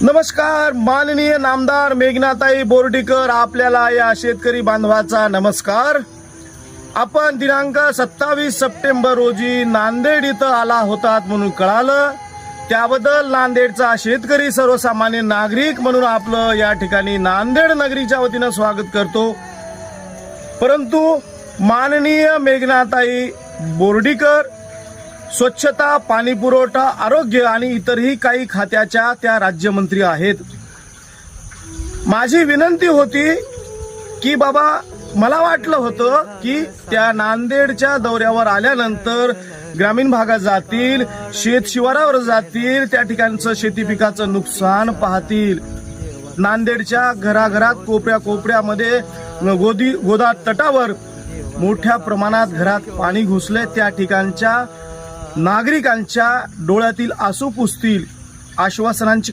नमस्कार. माननीय नामदार मेघनाताई बोर्डीकर आपल्याला या शेतकरी बांधवाचा नमस्कार. आपण दिनांक 27 सप्टेंबर रोजी नांदेड इथं आला होतात म्हणून कळालं. त्याबद्दल नांदेडचा शेतकरी सर्वसामान्य नागरिक म्हणून आपलं या ठिकाणी नांदेड नगरीच्या वतीनं स्वागत करतो. परंतु माननीय मेघनाताई बोर्डीकर स्वच्छता, पाणी पुरवठा, आरोग्य आणि इतरही काही खात्याच्या त्या राज्यमंत्री आहेत. माझी विनंती होती की बाबा, मला वाटलं होतं की त्या नांदेडच्या दौऱ्यावर आल्यानंतर ग्रामीण भागात जातील, शेत शिवारावर जातील, त्या ठिकाणचं शेती पिकाचं नुकसान पाहतील. नांदेडच्या घराघरात कोपऱ्या कोपऱ्यामध्ये गोदा तटावर मोठ्या प्रमाणात घरात पाणी घुसले. त्या ठिकाणच्या नागरिकांच्या डोळ्यातील आसू पुसतील. आश्वासनांची